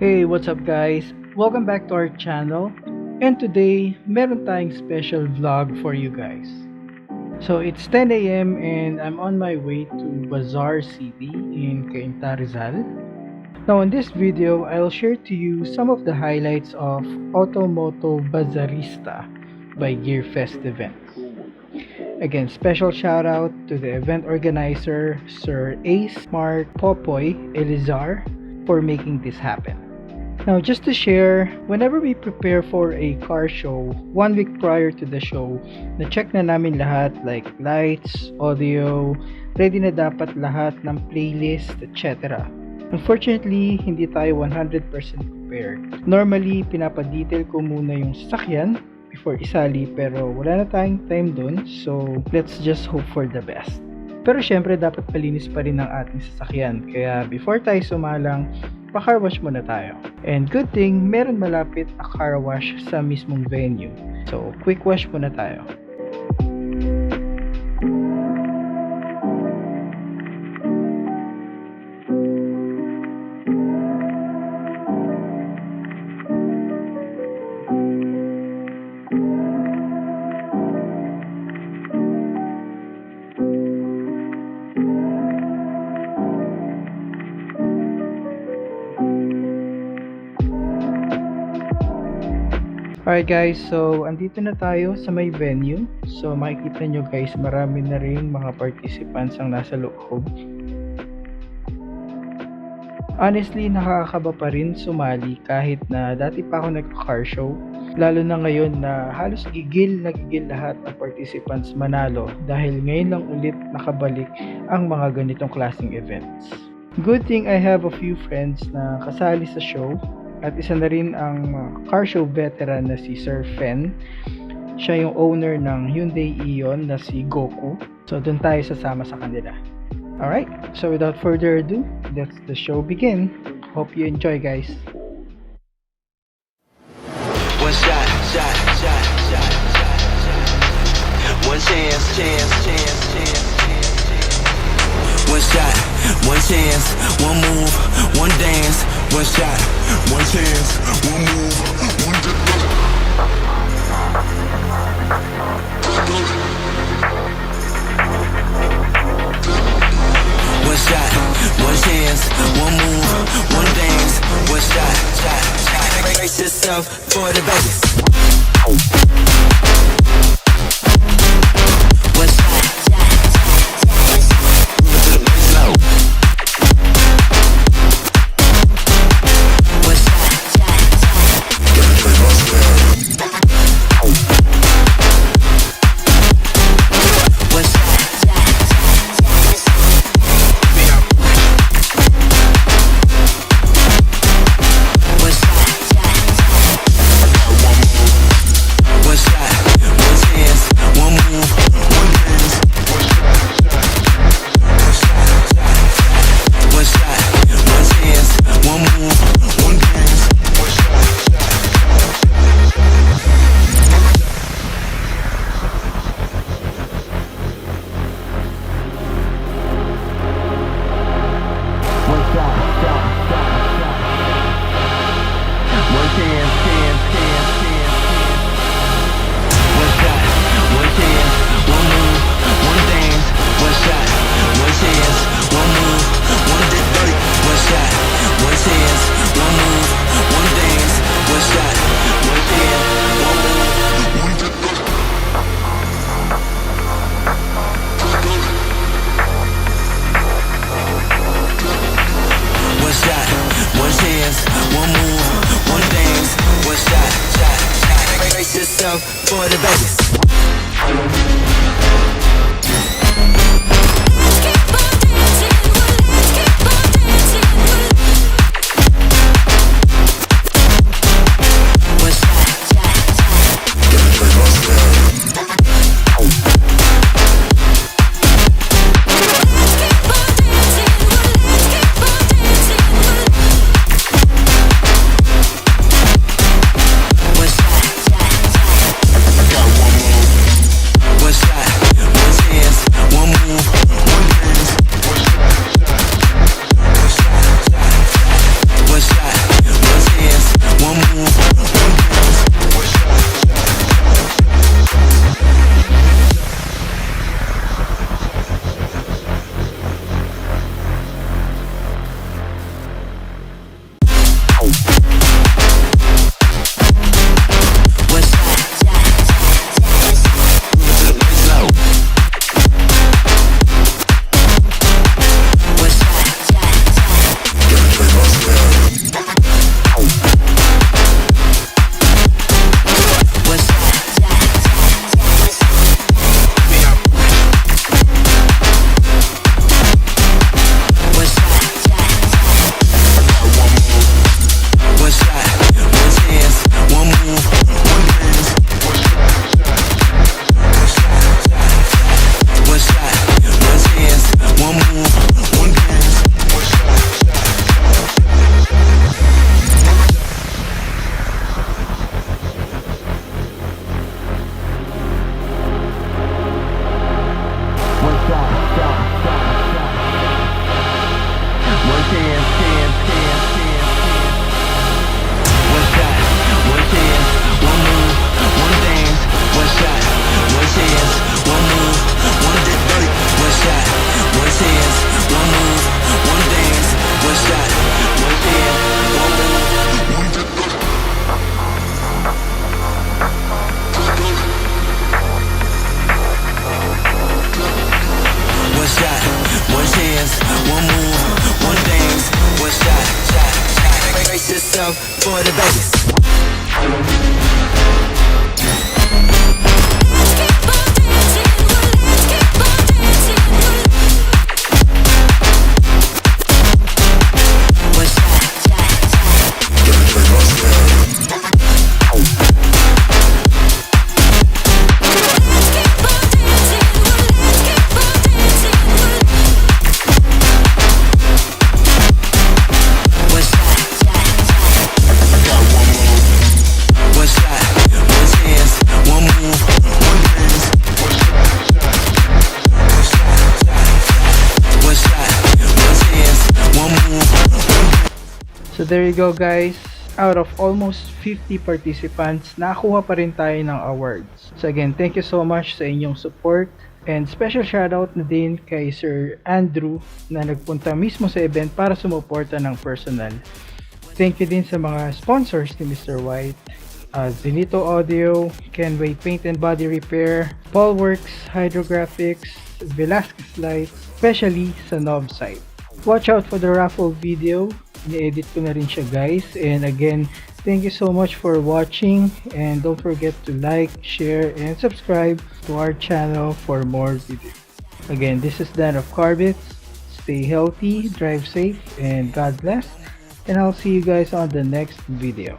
Hey, what's up guys? Welcome back to our channel. And today, meron tayong special vlog for you guys. So it's 10 a.m. and I'm on my way to Bazaar City in Cainta, Rizal. Now in this video, I'll share to you some of the highlights of Automoto Bazaarista by GearFest events. Again, special shout out to the event organizer, Sir Ace Mark Popoy Elizar, for making this happen. Now, just to share, whenever we prepare for a car show, 1 week prior to the show, na-check na namin lahat like lights, audio, ready na dapat lahat ng playlist, etc. Unfortunately, hindi tayo 100% prepared. Normally, pinapa-detail ko muna yung sasakyan before isali, pero wala na tayong time dun, so let's just hope for the best. Pero syempre, dapat malinis pa rin ang ating sasakyan, kaya before tayo sumalang, pa-car wash muna tayo. And good thing, meron malapit na car wash sa mismong venue. So, quick wash muna tayo. Alright guys, so andito na tayo sa may venue. So makikita nyo guys, marami na rin mga participants ang nasa loob. Honestly, nakakaba pa rin sumali kahit na dati pa ako nagka-car show. Lalo na ngayon na halos gigil lahat ng participants manalo dahil ngayon lang ulit nakabalik ang mga ganitong klaseng events. Good thing I have a few friends na kasali sa show. At isa na rin ang car show veteran na si Sir Fen. Siya yung owner ng Hyundai Eon na si Goku. So doon tayo sasama sa kanila. Alright, so without further ado, let the show begin. Hope you enjoy guys. One shot. One chance. One shot, one chance, one move, one dance. One shot, one chance, one move, one dance. One shot, one chance, one move, one dance. One shot. Brace yourself for the bass. One shot. For the bass. Got one more. love for the bass. So there you go guys, out of almost 50 participants, nakakuha pa rin tayo ng awards. So again, thank you so much sa inyong support, and special shoutout na din kay Sir Andrew na nagpunta mismo sa event para sumuporta ng personal. Thank you din sa mga sponsors ni Mr. White, Zenito Audio, Kenway Paint and Body Repair, Paulworks Hydrographics, Velasquez Lights, especially sa Nob site. Watch out for the raffle video. Ni-edit ko na rin siya guys. And again, thank you so much for watching. And don't forget to like, share, and subscribe to our channel for more videos. Again, this is Dan of CARBITS. Stay healthy, drive safe, and God bless. And I'll see you guys on the next video.